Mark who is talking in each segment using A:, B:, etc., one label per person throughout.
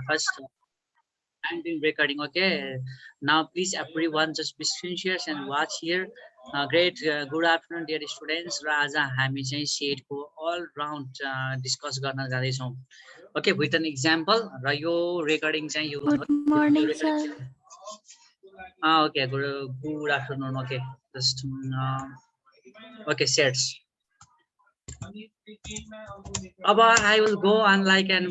A: first I'm doing recording. Okay, now please everyone just be sincere and watch here. Great, good afternoon dear students. र आज हामी चाहिँ सेटको all round discuss गर्न जाँदैछौँ. Okay, with an example र यो recording चाहिँ you
B: Good morning, sir.
A: Okay, good afternoon. Okay, just okay, sets. I will go on like an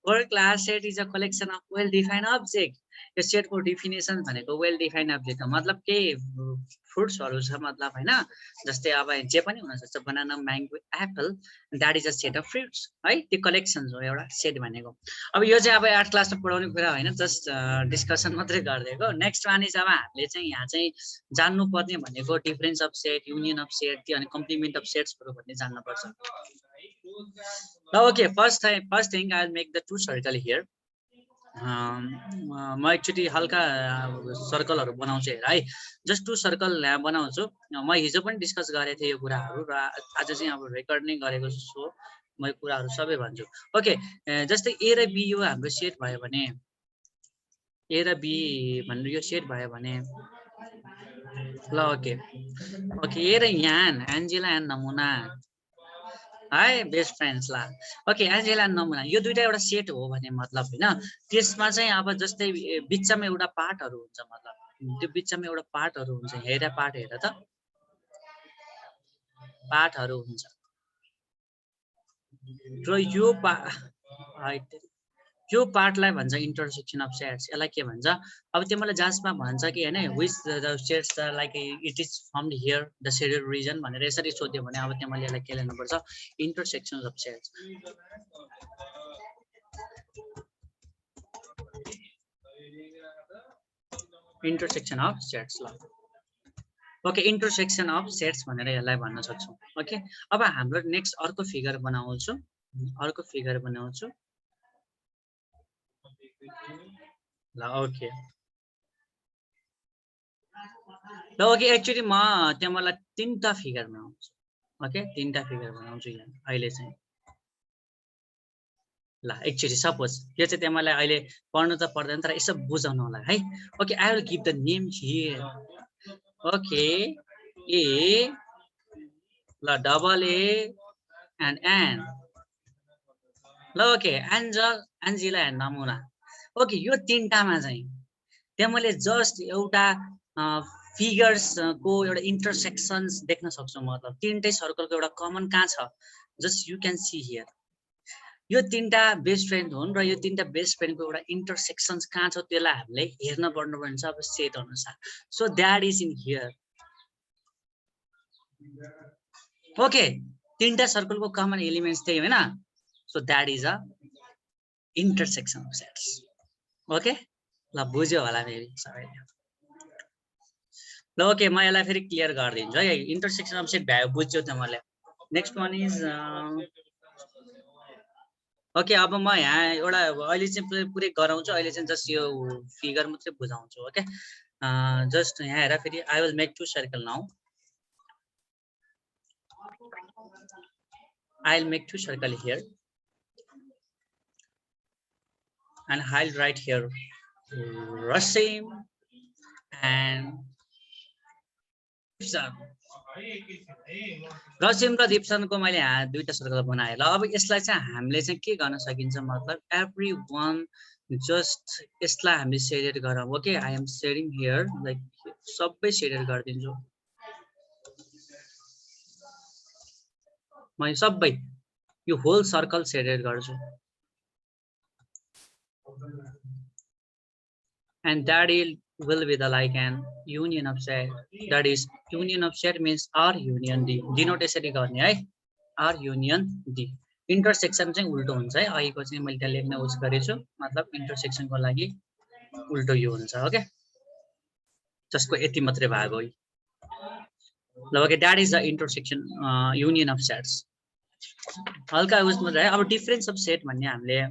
A: for class set is a collection of well-defined object. यो सेटको definition भनेको well defined object हो, मतलब के फ्रुट्सहरु छ मतलब हैन, जस्तै अब जे पनि हुन सक्छ, banana, mango, Apple, that is a set of fruits है, त्यो कलेक्सन्स हो एउटा सेट भनेको. अब यो चाहिँ अब 8 क्लासमा पढाउने कुरा हैन, जस्ट डिस्कसन मात्रै गर्दैको. नेक्स्ट वान इज अब हामीले चाहिँ यहाँ चाहिँ जान्नु पर्ने भनेको difference of set, union of set, त्यो अनि कम्प्लिमेन्ट अफ सेट्सहरु भन्ने जान्न पर्छ. Okay, first thing I'll make the two circle here. म एकचोटि हल्का सर्कलहरु बनाउँछु हेर है, जस्ट टु सर्कल बनाउँछु. म हिजो पनि डिस्कस गरेको थिएँ यो कुराहरु र आज चाहिँ अब रेकर्ड नै गरेको छु, म यो कुराहरु सबै भन्छु. ओके, जस्तै ए र बी यो हाम्रो सेट भयो भने, ए र बी भन्नु यो सेट भयो भने ल. ओके ए र यान, एन्जेला एन्ड नमुना है, बेस्ट फ्रेन्ड्स ला. ओके, एन्जेला एन्ड नमुना यो दुईटा एउटा सेट हो भने मतलब हैन, त्यसमा चाहिँ अब जस्तै बिचमा एउटा पार्टहरु हुन्छ, मतलब त्यो बिचमा एउटा पार्टहरु हुन्छ. हेर पार्ट हेर त, पार्टहरु हुन्छ र यो पार्टलाई भन्छ इन्टरसेक्सन अफ सेट्स. यसलाई के भन्छ, अब त्यो मलाई जाँचमा भन्छ कि हैन, which the sets like it is found here the shaded region भनेर यसरी सोध्यो भने अब त्यो मैले यसलाई के लेख्नु पर्छ, intersection of sets. Intersection of sets ल. ओके, इन्टरसेक्सन अफ सेट्स भनेर यसलाई भन्न सक्छौं. ओके, अब हाम्रो नेक्स्ट अर्को फिगर बनाउँछु ल. ओके एक्चुअली म त्यहाँ मलाई तीनटा फिगर बनाउँछु. ओके, तीनटा फिगर बनाउँछु यहाँ अहिले चाहिँ ल. एक्चुअली सपोज यो चाहिँ त्यहाँ मलाई अहिले पढ्नु त पर्दैन, तर यसो बुझाउनु होला है. Okay, I will give the name here. Okay, A L, double A and N L. Okay, Angela and नमुना. ओके, यो तीनटामा चाहिँ त्यहाँ मैले जस्ट एउटा फिगर्स को एउटा इन्टरसेक्सन्स देख्न सक्छु, मतलब तीनटै सर्कलको एउटा कमन कहाँ छ, just you can see here. यो तीनटा बेस्ट फ्रेन्ड हुन् र यो तीनटा बेस्ट फ्रेन्डको एउटा इन्टरसेक्सन्स कहाँ छ त्यसलाई हामीले हेर्न पर्नुपर्छ अब सेट अनुसार. So that is in here. Okay, तीनटा सर्कलको कमन एलिमेन्ट्स त्यही हैन, so that is a intersection of sets. Okay ल, बुझ्यो होला फेरि सबैले ल. ओके, म यसलाई फेरि क्लियर गरिदिन्छु है. इन्टरसेक्सन अफ सेट भयो, बुझ्यो त मलाई. नेक्स्ट वान इज ओके, अब म यहाँ एउटा अहिले चाहिँ पुरै गराउँछु, अहिले चाहिँ जस्ट यो फिगर मात्रै बुझाउँछु. ओके, जस्ट यहाँ हेर फेरि, I will make two circle now. I will make two circle here and I'll write here Rasim and Dipson. Rasim र दिप्सनको मैले यहाँ दुईटा सर्कल बनाएँ ल. अब यसलाई चाहिँ हामीले चाहिँ के गर्न सकिन्छ, मतलब एभ्रीवन जस्ट यसलाई हामीले सेडेड गरौँ. Okay, I am shading here, like सबै सेडेड गरिदिन्छु म, सबै यो होल सर्कल सेडेड गर्छु. And that will be the like an union of set. That is union of set means R union D. Denote यसरी गर्ने है, R union D. इन्टरसेक्सन चाहिँ उल्टो हुन्छ है, अहिलेको चाहिँ मैले त्यहाँ लेख्न उस गरेछु, मतलब इन्टरसेक्सनको लागि उल्टो यो हुन्छ. ओके, जसको यति मात्रै भाग हो ल. Okay, that is the intersection union of sets. हल्का उस मात्रै है. अब डिफरेन्स अफ सेट भन्ने हामीले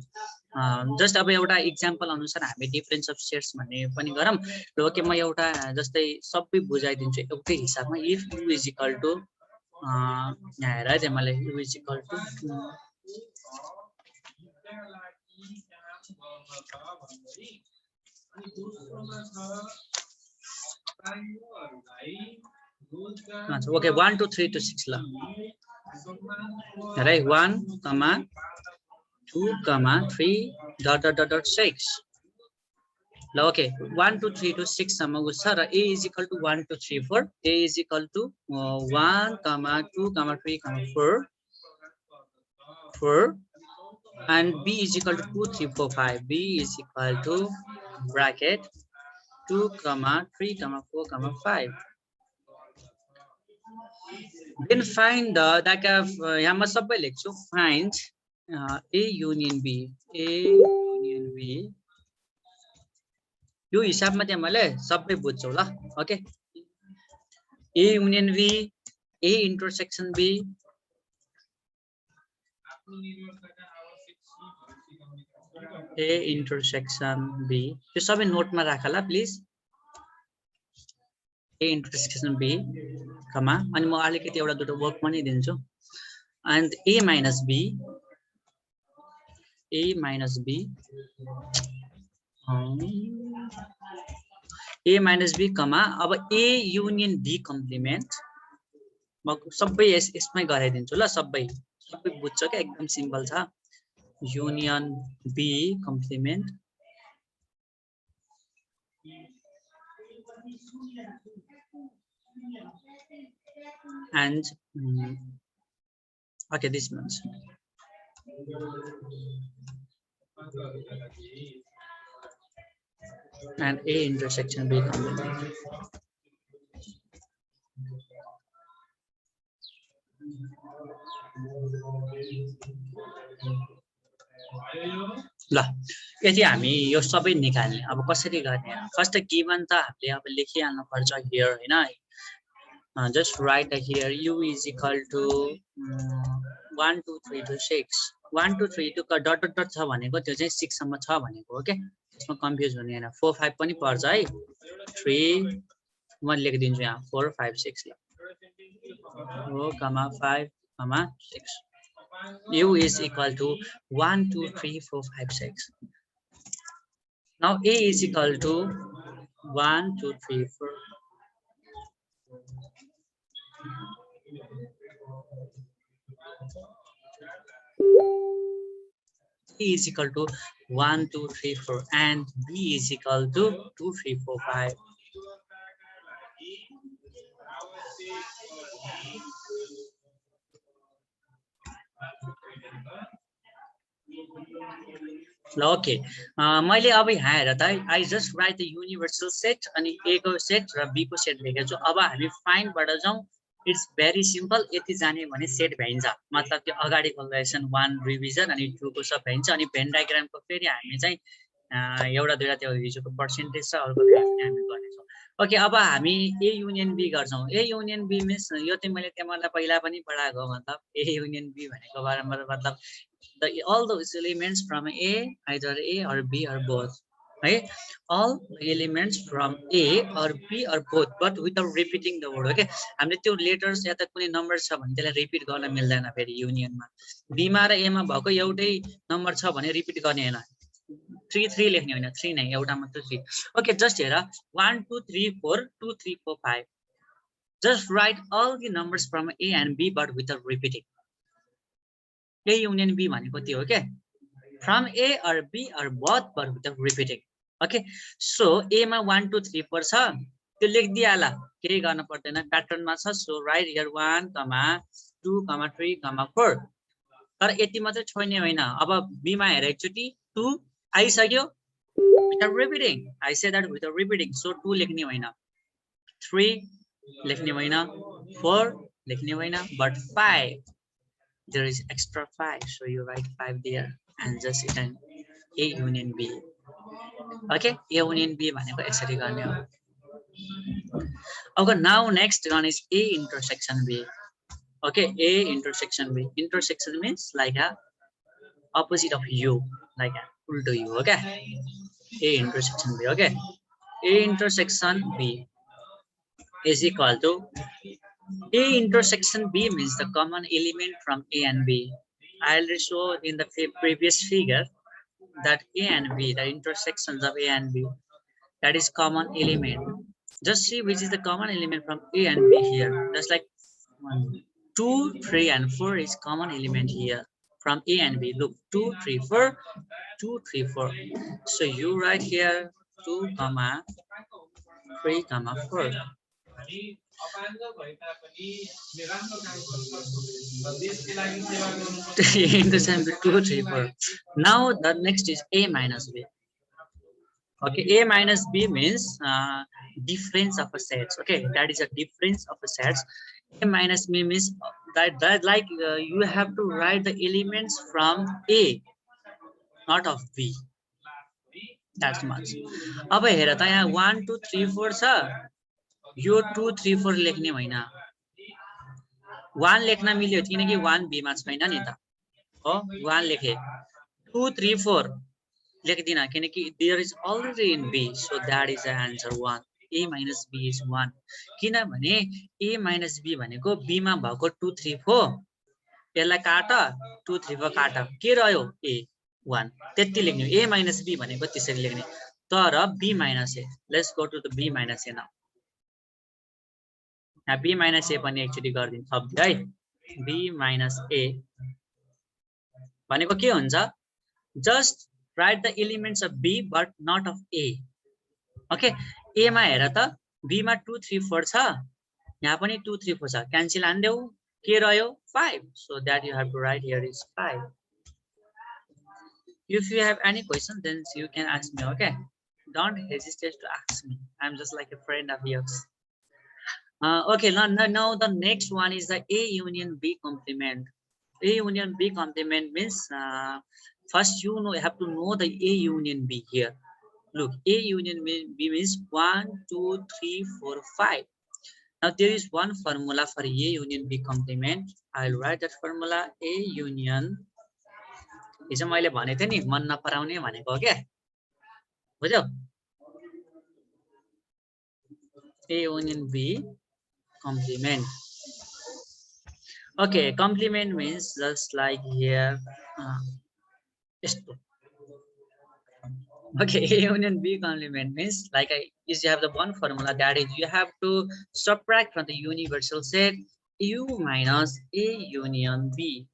A: जस्ट अब एउटा इक्जाम्पल अनुसार हामी डिफरेन्स अफ सेट्स भन्ने पनि गरौँ र. ओके, म एउटा जस्तै सबै बुझाइदिन्छु एउटै हिसाबमा. If U is equal to यहाँ हेर है, त्यहाँ मलाई U is equal to Okay, 1 2 3 to 6 la. Right, 1 comma 2 comma 3 dot 6. Okay, 1 2 3 to 6 सम्म छ र a is equal to 1 2 3 4. A is equal to 1 comma 2 comma 3 comma 4 and b is equal to 2 3 4 5. B is equal to bracket 2 comma 3 comma 4 comma 5. Then find the यहाँ म सबै लेख्छु find a union b. A union b. यो हिसाबमा चाहिँ मैले सबै बुझ्छु ल. Okay, A union B, A intersection B. A intersection B. यो सबै नोटमा राख ल प्लिज. A intersection B, कमा अनि म अलिकति एउटा दुটো वर्क पनि दिन्छु. And A minus B. A minus B. A minus B, comma अब A union B complement. म सबै यसमै गराइदिन्छु ल. सबै बुझ्छ क्या, एकदम सिम्पल छ. Union B complement and okay, this much. And A intersection B complement. ल यदि हामी यो सबै निकाल्ने अब कसरी गर्ने. फर्स्ट गिवन त हामीले अब लेखिहाल्नु पर्छ हियर हैन. Just write here u is equal to 1 2 3 to 6. 1 2 3 to dot dot dot छ भनेको त्यो चाहिँ 6 सम्म छ भनेको. ओके, त्यसमा कन्फ्युज हुने हैन. 4 5 पनि पर्छ है. 3 म लेखिदिन्छु यहाँ 4 5 6 ल. 4 comma 5 comma 6. U is equal to 1 2 3 4 5 6. Now A is equal to 1 2 3 4. A is equal to 1 2 3 4 and B is equal to 2 3 4 5. Okay, मैले अब यहाँ हेर त I just write the universal set अनि A को सेट र B को सेट लेखेको छु. अब हामी फाइन्ड बाट जाउँ. It's very simple. यति जाने भने सेट भइन्छ. मतलब त्यो अगाडिको लेसन 1 रिभिजन अनि 2 को सब भइन्छ. अनि भेन डायग्राम को फेरि हामी चाहिँ एउटा दुईटा त्यो हिजोको पर्सेन्टेज छ अर्को हामी गर्नेछौँ. ओके, अब हामी A युनियन B गर्छौँ. A युनियन B मिन्स यो चाहिँ मैले तिमीलाई पहिला पनि पढाएको. मतलब A युनियन B भनेको बारेमा मतलब all those elements from A, either A or B or both. Right? All elements from A or B or both, but without repeating the word. Okay, हामीले त्यो लेटर्स या त कुनै नम्बर छ भने त्यसलाई रिपिट गर्न मिल्दैन. फेरि युनियनमा B मा र A मा भएको एउटै नम्बर छ भने रिपिट गर्ने हैन. 3 3 लेख्ने हैन. 3 नै एउटा मात्र 3. ओके, जस्ट हेर 1 2 3 4 2 3 4 5. Just write all the numbers from A and B but without repeating. A union B भनेको त्यो हो के. From A or B or both but without repeating. Okay, so A मा 1 2 3 4 छ त्यो लेखिदिहाल. केही गर्न पर्दैन, प्याटर्नमा छ. So write here 1 2 3 4. तर यति मात्र छोड्ने होइन. अब B मा हेर एकचोटी 2 आइसक्यो without repeating. I say that without repeating. So 2 लेख्ने होइन, 3 लेख्ने होइन, 4 लेख्ने होइन, but 5. There is extra 5, so you write 5 there and just write A union B. Okay, A union B भनेको यसरी गर्ने हो. Okay, now next one is A intersection B. Okay, A intersection B. Intersection means like a opposite of U, like a ulto U. Okay, A intersection B. Okay, A intersection B is equal to A intersection B means the common element from A and B. I already showed in the previous figure. that A and B, the intersections of A and B, that is common element. Just see which is the common element from A and B here. Just like 1, 2, 3, and 4 is common element here from A and B. Look, 2, 3, 4, 2, 3, 4. So you write here 2, 3, 4. Intersection 2, 3, 4. Now the next is A minus B. Okay, A minus B means difference of a sets. Okay, that is a difference of a sets. A minus B means that like you have to write the elements from A, not of B. That's much. अब हेर त यहाँ 1 2 3 4 छ, यो 2 3 4 लेख्ने होइन, 1 लेख्न मिल्यो किनकि 1 B मा छैन नि त हो, 1 लेखे, 2 3 4 लेख्दिन किनकि there is already in B, so that is the answer 1. A minus B is 1. किनभने A minus B भनेको B मा भएको 2 3 4 यसलाई काट, 2 3 4 काट, के रह्यो A 1, त्यति लेख्नु. A minus B भनेको त्यसरी लेख्ने. तर B minus A, let's go to the B minus A now. यहाँ B minus A पनि एकचोटि गर्दिन थप्दिए है. B minus A भनेको के हुन्छ, just write the elements of B but not of A. Okay, A मा हेर त, B मा 2 3 4 छ, यहाँ पनि 2 3 4 छ, क्यान्सल हान्देऊ, के रह्यो 5. So that you have to write here is 5. If you have any question, then you can ask me. Okay, don't hesitate to ask me. I'm just like a friend of yours. Okay, now the next one is the A union B complement. A union B complement means first you have to know the A union B here. Look, A union B means 1 2 3 4 5. Now there is one formula for A union B complement. I'll write that formula. A union, हिजो मैले भनेको थिएँ नि मन नपराउने भनेको हो क्या, बुझ्यौ? A union B complement. Okay, complement means just like here. Okay, A union B complement means like you have the one formula, that is you have to subtract from the universal set U minus A union B.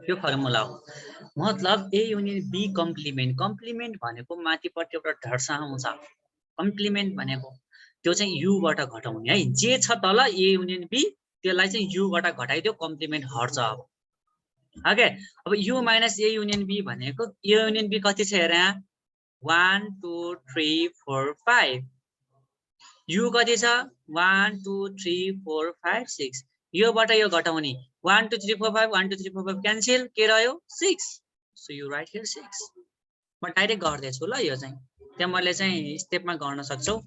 A: यो formula हो. मतलब A union B complement. complement भनेको माथिपट्टि एउटा ढर्सा आउँछ, complement भनेको त्यो चाहिँ U बाट घटाउने है. जे छ तल A union B त्यसलाई चाहिँ U बाट घटाइदियो, complement हट्छ. अब ओके, अब U minus A union B भनेको A union B कति छ हेर यहाँ, 1 2 3 4 5. U कति छ 1 2 3 4 5 6. यो बाट यो घटाउने 1 2 3 4 5, 1 2 3 4 5 क्यान्सल, के रह्यो 6. So you right here 6. म डाइरेक्ट गर्दैछु ल, यो चाहिँ त्यहाँ मैले चाहिँ स्टेपमा गर्न सक्छौ.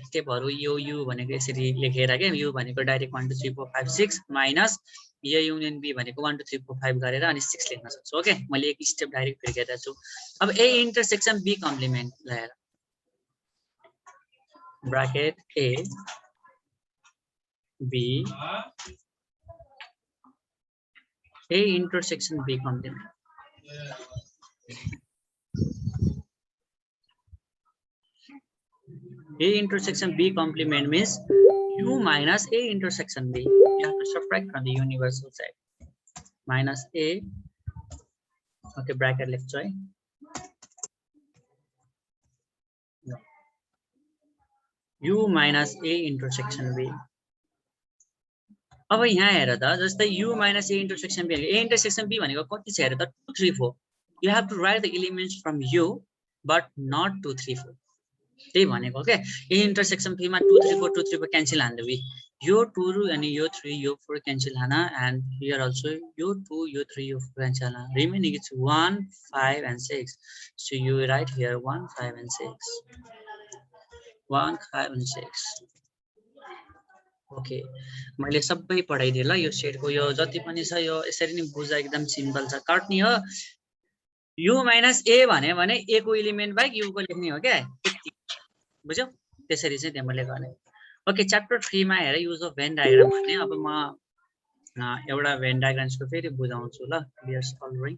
A: स्टेपहरु यो U भनेको यसरी लेखेर के, U भनेको direct 1 2 3 4 5 6 minus A union B भनेको 1 2 3 4 5 गरेर अनि 6 लेख्न सक्छु. ओके, मैले एक स्टेप डाइरेक्ट फर्केर छु. अब A इन्टरसेक्सन B कम्प्लिमेन्ट लगाएर bracket A B A intersection B complement. A intersection B complement means U minus A intersection B. You have to subtract from the universal set. Minus A. Okay, bracket left side. No. U minus A intersection B. अब यहाँ हेर त, जस्तै U minus A intersection B. A intersection B भनेको कति छ हेर त, 2 3 4. You have to write the elements from U but not 2 3 4. त्यही भनेको के, A intersection B मा 2 3 4 2 3 4 क्यान्सल हान्दियो. यो 2 अनि यो 3 यो 4 क्यान्सल हाना, and here also यो 2 यो 3 यो 4 क्यान्सल हाना. Remaining is 1 5 and 6. So you write here 1 5 and 6. 1 5 and 6. Okay, मैले सबै पढाइदिए ल. यो सेटको यो जति पनि छ यो यसरी नै बुझ, एकदम सिम्पल छ. काट्ने हो U minus A भने A को एलिमेन्ट बाहेक U को लेख्ने हो क्या, बुझ्यौ? त्यसरी चाहिँ त्यहाँ मैले गर्ने. ओके, च्याप्टर 3 मा हेर युज अफ भेन डायग्राम भन्ने. अब म एउटा भेन डायग्राम्सको फेरि बुझाउँछु ल क्लियर सल्भिङ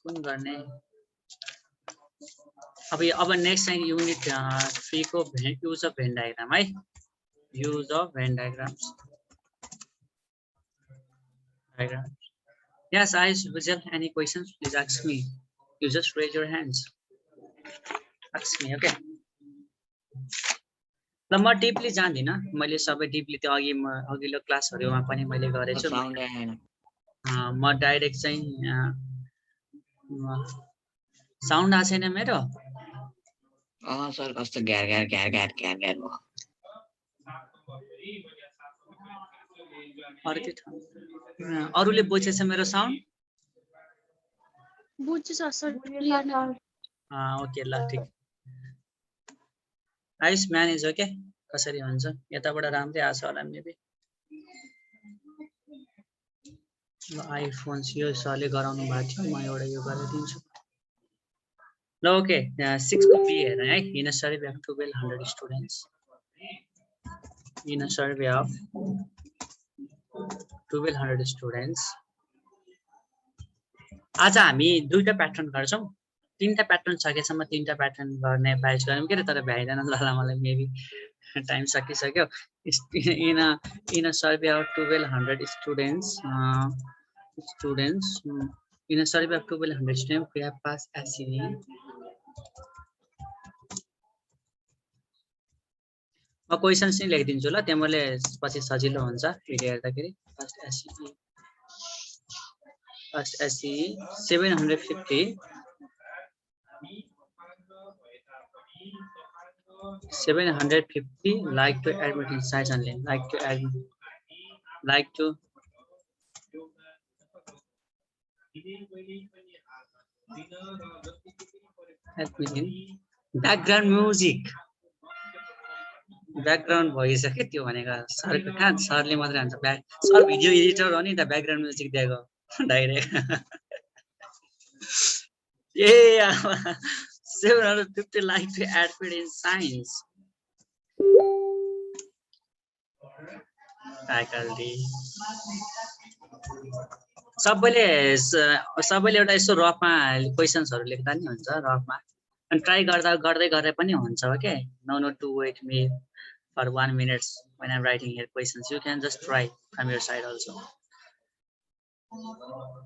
A: कुन गर्ने अब नेक्स्ट चाहिँ युनिट 3 को युज अफ भेन डायग्राम है use of Venn diagrams. Yes, Ayush, Vijay, any questions? Please ask me. You just raise your hands. Ask me, okay? ल म डिपली जान्दिनँ मैले सबै डिपली त्यो अघिल्लो क्लासहरुमा पनि मैले गरेछु म डाइरेक्ट चाहिँ साउन्ड आएको छैन मेरो
B: सर कस्तो gear gear gear gear gear gear भयो
A: अरूले बुझेछ मेरो साउन्ड
C: बुझ्छु सर क्लियर
A: ओके ल ठीक आइस म्यानेज हो के कसरी हुन्छ यताबाट राम्रै आछ होला मेबी ल आइफोन यो सरले गराउनु भएको थियो म एउटा यो गरिदिन्छु ल ओके 6 को बी हेर्नु है in a survey of 1200 students in a survey of 1200 students आज हामी दुईटा प्याटर्न गर्छौं तीनटा प्याटर्न सकेसम्म तीनटा प्याटर्न गर्ने प्रयास गरौँ के तर भ्याइदैन ल मलाई मेबी टाइम सकिसक्यो in a survey of 1200 students in a survey of 1200 students we have passed SCE म क्वेशन्स चाहिँ लेखिदिन्छु ल त्यसले पछि सजिलो हुन्छ भिडियो हेर्दाखेरि first SCE 750 like to admit in science only like to admit in background music background भइसक्यो त्यो भनेको सरको कहाँ सरले मात्रै हुन्छ सर भिडियो एडिटर हो नि त ब्याकग्राउन्ड म्युजिक दिएको direct A 750 like to admit in science faculty सबैले एउटा यसो रफमा क्वेशन्सहरु लेख्दा नि हुन्छ रफमा अनि ट्राई गर्दै पनि हुन्छ okay no to wait me for 1 minute when I'm writing here questions you can just try from your side also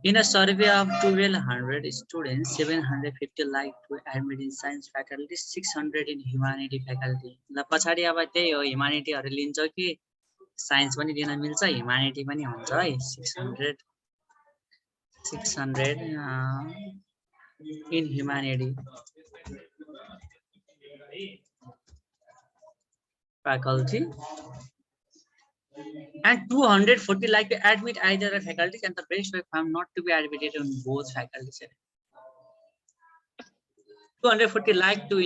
A: in a survey of 1200 students 750 like to admit in science faculty 600 in humanity faculty ल पछाडी अब त्यही हो humanity हरु लिन्छ कि science पनि दिन मिल्छ ह्युम्यानिटी पनि हुन्छ है 600 in humanity faculty and 240 like to admit either a faculty and the rest were found not to be admitted in both faculties 240 like to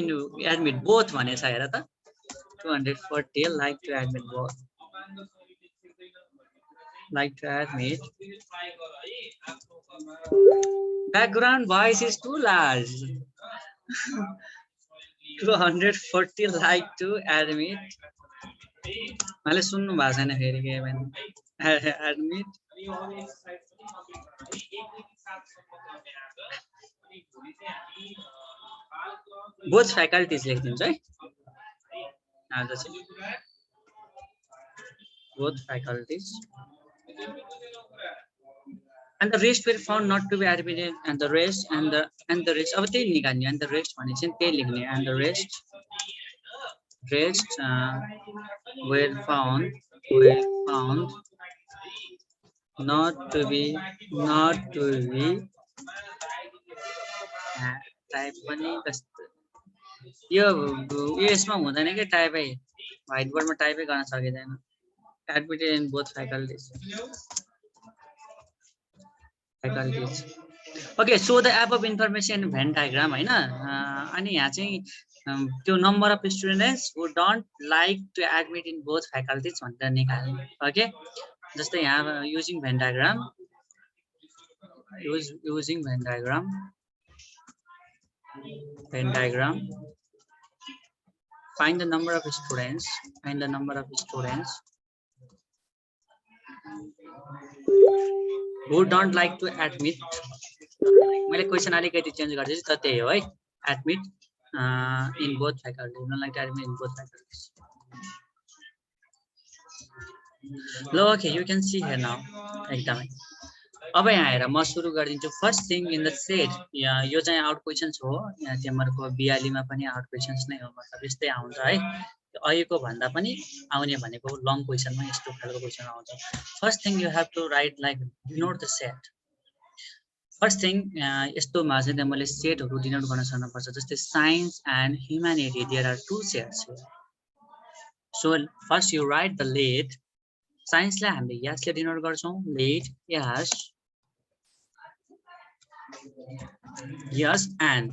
A: admit both भने छ हेर त 240 like to admit both like to admit background voice is too large 240 like to admit मैले सुन्नु भएको छैन फेरि के भने admit both faculties लेखिदिन्छु है आज चाहिँ both faculties and the rest were found not to be admitted and the rest अब त्यही निकाल्ने and the rest भने चाहिँ त्यही लेख्ने and the rest were found not to be type पनि यो यसमा हुँदैन के टाइपै व्हाइट बोर्डमा टाइपै गर्न सकिदैन admitted in both faculties okay so the above information Venn diagram हैन अनि यहाँ चाहिँ त्यो number of students who don't like to admit in both faculties भनेर निकाल्नु okay जस्तै यहाँ using Venn diagram find the number of students who don't like to admit. मैले क्वेशन अलिकति चेन्ज गर्दैछु त त्यही हो है admit in both faculties. Don't like to admit in both faculties. ल okay, you can see here now. एकदमै अब यहाँ हेर म सुरु गरिदिन्छु. First thing in the set, यो चाहिँ आउट क्वेशन्स हो. यहाँ तिमीहरूको 42 मा पनि आउट क्वेशन्स नै हो, मतलब यस्तै आउँछ है. अहिलेको भन्दा पनि आउने भनेको लङ क्वेशनमा यस्तो खालको क्वेशन आउँछ. First thing you have to write like denote the set. First thing यस्तोमा चाहिँ मैले सेटहरू डिनोट गर्न सक्नुपर्छ. जस्तै science and humanity, there are two sets. So first you write the let. साइन्सलाई हामीले यासले डिनोट गर्छौँ, let S. S and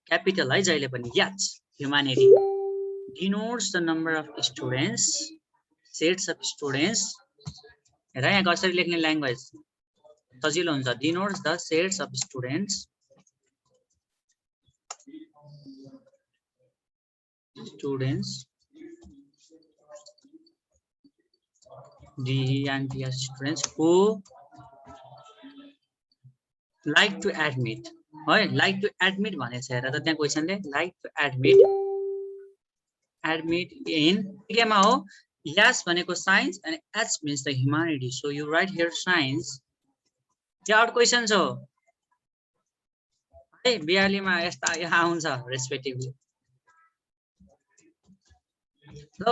A: capital है जहिले पनि S. Humanity denotes the number of students, sets of students. हेर यहाँ कसरी लेख्ने ल्याङ्ग्वेज सजिलो हुन्छ. denotes the sets of students, D-E-N-T-S, students who like to admit. है like to admit भनेछ हेर त त्यहाँ क्वेशनले like to admit in केमा हो. yes भनेको science and h means the humanity. So you write here science. त्यो आउट क्वेशन्स हो है. 42 मा यस्ता यहाँ आउँछ रेस्पेक्टिभली.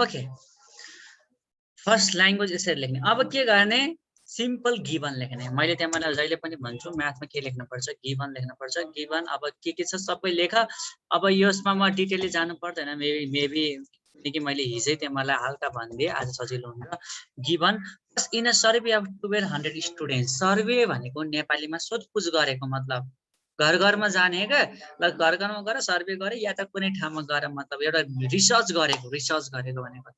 A: ओके फर्स्ट ल्याङ्ग्वेज यसरी लेख्ने. अब के गर्ने, सिम्पल गिभन लेख्ने. मैले त्यहाँ मलाई जहिले पनि भन्छु म्याथमा के लेख्नुपर्छ, गिभन लेख्नुपर्छ. गिभन अब के छ सबै लेख. अब यसमा म डिटेलली जानु पर्दैन, मेबी किनकि मैले हिजै तिमीलाई हल्का भनिदिएँ, आज सजिलो हुन्छ. Given in a survey of 1200 students. Survey भनेको नेपालीमा सोधपुछ गरेको, मतलब घर घरमा जाने क्या. ल घर घरमा गएर सर्वे गरे या त कुनै ठाउँमा गएर, मतलब एउटा रिसर्च गरेको भनेको.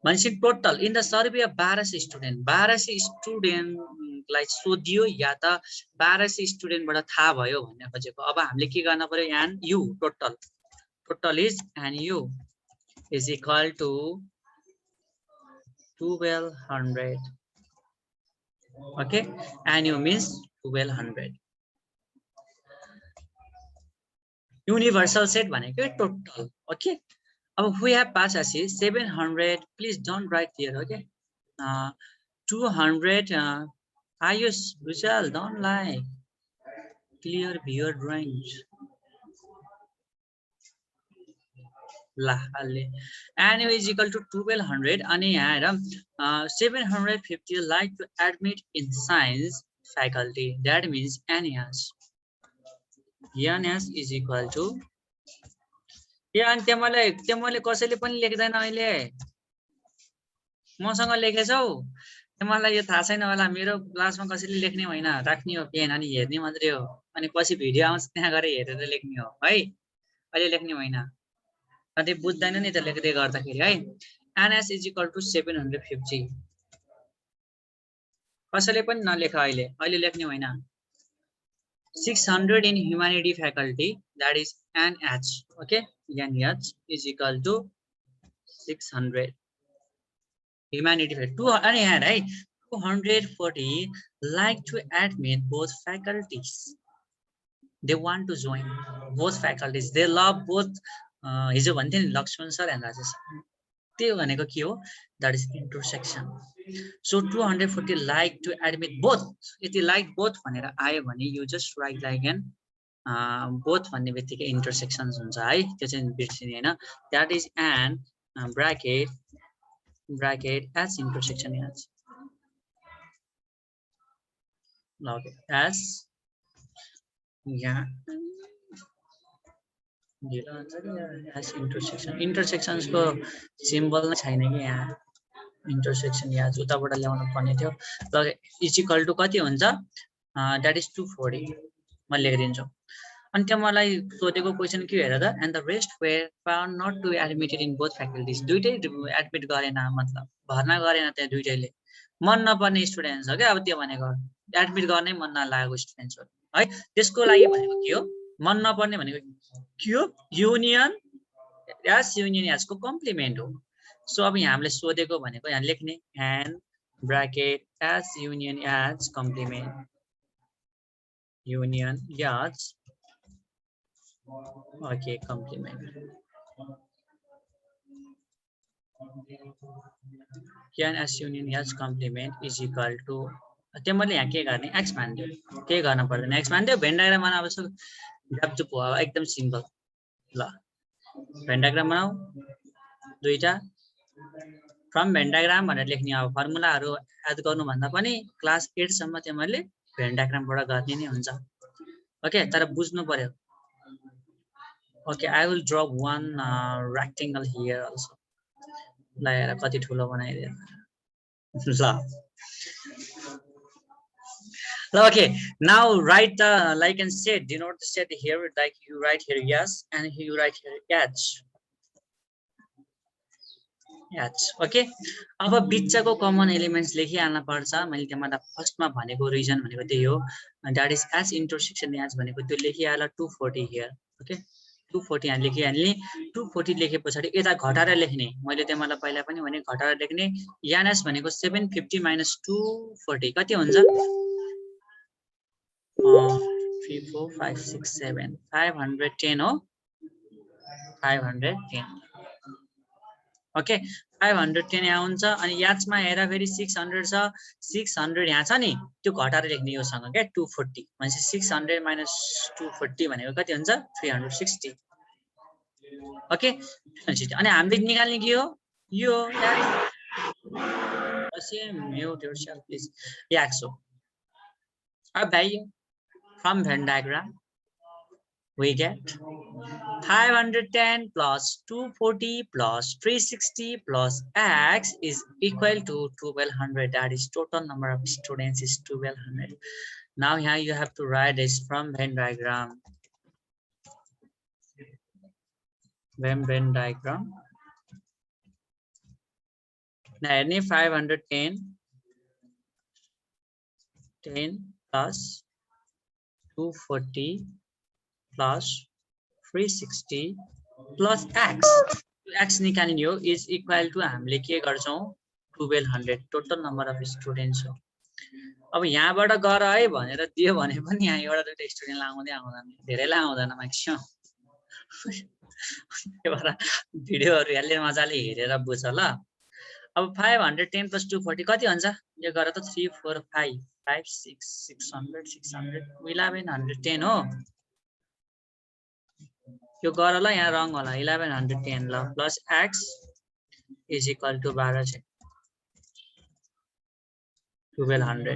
A: भनेपछि total in the survey of 1200 student. 1200 स्टुडेन्टलाई सोधियो या त 1200 स्टुडेन्टबाट थाहा भयो भन्ने खोजेको. अब हामीले के गर्न पर्यो, n U total is n U is equal to 1200. Okay, and you means 1200. Universal set भनेको टोटल. ओके अब we have passed as 700. please don't write here. Okay 200. Ayush, Vishal, don't lie, clear your drawings. and is equal to 1200. and here 750 like to admit in science faculty. That means NS is equal to अनि मैले कसैले पनि लेख्दैन. अहिले मसँग लेखेछौ, तिमीलाई यो थाहा छैन होला. मेरो क्लासमा कसैले लेख्ने होइन, राख्ने हो पेन अनि हेर्ने मात्रै हो. अनि पछि भिडियो आउँछ त्यहाँ गएर हेरेर लेख्ने हो है, अहिले लेख्ने होइन. कतै बुझ्दैन नि त लेख्दै गर्दाखेरि है. NS is equal to 750. कसैले पनि नलेख, अहिले लेख्ने होइन. 600 in humanity faculty, that is NH. okay NH is equal to 600 humanity faculty. 240 like to admit both faculties. They want to join both faculties. They love both. हिजो भन्थे नि Laxman sir and Rajesh, त्यो भनेको के हो, that is intersection. So 240 like to admit both. यदि like both भनेर आयो भने you just write like n both भन्ने बित्तिकै इंटरसेक्शन्स हुन्छ है, त्यो चाहिँ बिर्सिने हैन. That is n bracket S intersection S. Okay S यहाँ इंटरसेक्शंस को सिम्बल नै छैन कि यहाँ. इंटरसेक्शन यहाँ जुत्ताबाट ल्याउनु पर्ने थियो. ल इज इक्वल टु कति हुन्छ, दैट इज 240. म लेखिदिन्छु. अनि त्यो मलाई सोधेको क्वेशन के हेर त, and the rest were found not to admitted in both faculties. दुईटै एडमिट गरेन, मतलब भर्ना गरेन त्यहाँ दुईटैले. मन नपर्ने स्टुडेन्ट्स हो क्या. अब त्यो भनेको एडमिट गर्नै मन नलागेको स्टुडेन्ट्स हो है. त्यसको लागि भनेको के हो, मन नपर्ने भनेको के हो, युनियन एस युनियन एस को कम्प्लिमेन्ट हो सो अब यहाँ हामीले सोधेको भनेको यहाँ लेख्ने n bracket S union S complement union S okay complement can S union S complement is equal to त्यो मैले यहाँ के गर्ने x मान्दियो के गर्न पर्दैन x मान्दियो भेन डायग्राम बनाउ अब गपचुप हो एकदम सिम्पल ल भेन डायग्राम बनाऊ दुईटा फ्रम भेन डायग्राम भनेर लेख्ने अब फर्मुलाहरु याद गर्नु भन्दा पनि क्लास 8 सम्म चाहिँ मैले भेन डायग्रामबाट गर्ने नै हुन्छ ओके तर बुझ्नु पर्यो okay I will draw one rectangle here also ल हेर कति ठुलो बनाइदिए ल okay now write the like and set denote the set here like you write here yes and you write here h okay अब बिचको कमन एलिमेन्ट्स लेखिहाल्न पर्छ मैले तिमीलाई फर्स्टमा भनेको रिजन भनेको त्यही हो that is S intersection H भनेको त्यो लेखिहाल 240 हियर ओके 240 यहाँ लेखिहाल्ने 240 लेखेपछि यता घटाएर लेख्ने मैले तिमीलाई पहिला पनि भने घटाएर लेख्ने एनएस भनेको 750 minus 240 कति हुन्छ 3 4 5 6 7 510 हो 510 ओके 510 यहाँ हुन्छ अनि याचमा हेर फेरि 600 छ 600 यहाँ छ नि त्यो घटाएर लेख्ने योसँग के 240 भनेपछि 600 minus 240 भनेको कति हुन्छ 360 ओके अनि हामीले निकाल्ने के हो यो same mute yourself please x हो अब भाइ from Venn diagram we get 510 plus 240 plus 360 plus x is equal to 1200 that is total number of students is 1200 now here you have to write this from Venn diagram Venn diagram now any 510 10 plus 240 plus 360 plus x निकाल्ने हो is equal to हामीले के गर्छौं 1200 total number of students हो अब यहाँबाट गर है भनेर दियो भने पनि यहाँ एउटा दुईटा स्टुडेन्ट आउँदै आउँदैन धेरैलाई आउँदैन म्याक्सिमम त्यही भएर भिडियोहरु यसले मजाले हेरेर बुझ ल अब 510 plus 240 कति हुन्छ यो गर त 3 4 5 5 6 600 600 1110 हो यो गर ल यहाँ रङ होला 1110 ल plus x is equal to 12 छ 1200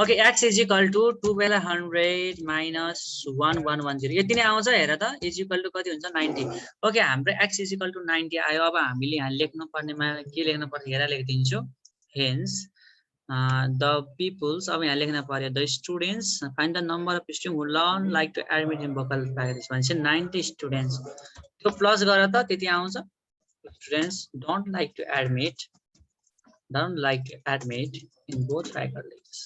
A: okay x is equal to 1200 minus 1110 यति नै आउँछ हेर त इज इक्वल टु कति हुन्छ 90 ओके हाम्रो x इज इक्वल टु 90 आयो अब हामीले यहाँ लेख्नु पर्नेमा के लेख्नु पर्छ हेर लेखिदिन्छु हेन्स the peoples अब यहाँ लेख्न पर्यो the students find the number of students who learn like to admit in vocal practice भनेपछि 90 students त्यो प्लस गर त त्यति आउँछ students don't like to admit in both faculties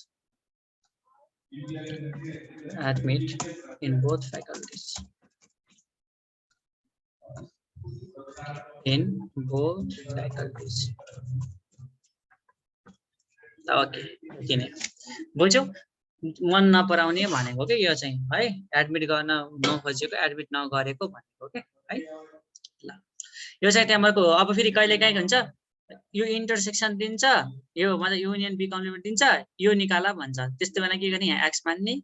A: okay किन बुझ्यौ मन नपराउने भनेको के यो चाहिँ है एडमिट गर्न नखोजेको एडमिट नगरेको भनेको के है ल यो चाहिँ त्यहाँको अब फेरि कहिले काहीँ हुन्छ यो इन्टरसेक्सन दिन्छ यो मतलब युनियन बी कम्प्लिमेन्ट दिन्छ यो निकाला भन्छ त्यस्तो बेला के गर्ने यहाँ x मान्ने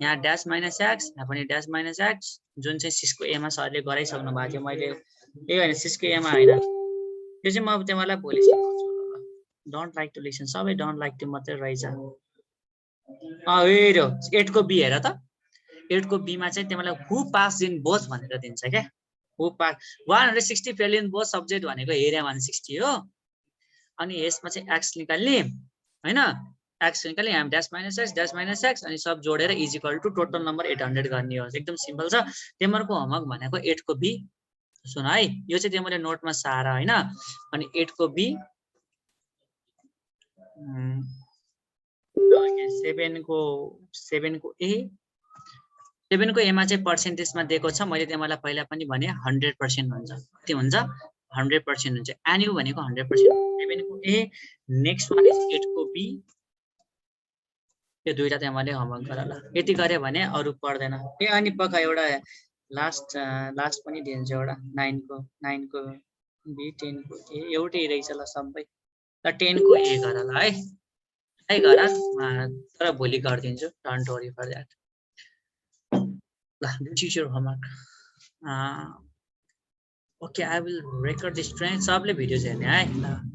A: यहाँ ड्याश माइनस x यहाँ पनि ड्याश माइनस x जुन चाहिँ सिस्को ए मा सरले गराइसक्नु भएको थियो मैले ए हैन सिस्को ए मा हैन यो चाहिँ म तिमीलाई भोलि डोन्ट लाइक टु लिसन सबै डोन्ट लाइक टु मात्रै रहेछ हेर्यो 8 को बी हेर त 8 को बी मा चाहिँ तिमीलाई हु पास इन बोथ भनेर दिन्छ के हु pass 160 fail in both subject भनेको एरिया 160 हो अनि यसमा चाहिँ x निकाल्ने हैन x निकाल्ने यहाँ ड्याश माइनस x अनि सब जोडेर is equal to total number 800 गर्ने हो एकदम सिम्पल छ तिमीहरुको होमवर्क भनेको 8 को बी सुन है यो चाहिँ तिमीले नोटमा सारा हैन अनि 8 को बी 7 को ए सेभेनको एमा चाहिँ पर्सेन्टेजमा दिएको छ, मैले तिमीलाई पहिला पनि भने 100% हुन्छ। कति हुन्छ? 100% हुन्छ। एन्यु भनेको 100%। सेभेनको ए, नेक्स्ट वान इज 8 को बी। यो दुईटा तिमीले होमवर्क गर ल। यति गरे भने अरु पर्दैन। ए अनि पक्का एउटा लास्ट पनि दिन्छु एउटा 9 को बी, 10 को ए, एउटै रहेछ ल सबै। ल 10 को ए गर ल है। है गर, तर भोलि गरिदिन्छु, don't worry for that. This is your homework. Okay, I will record this train. सबले भिडियो हेर्ने है ल।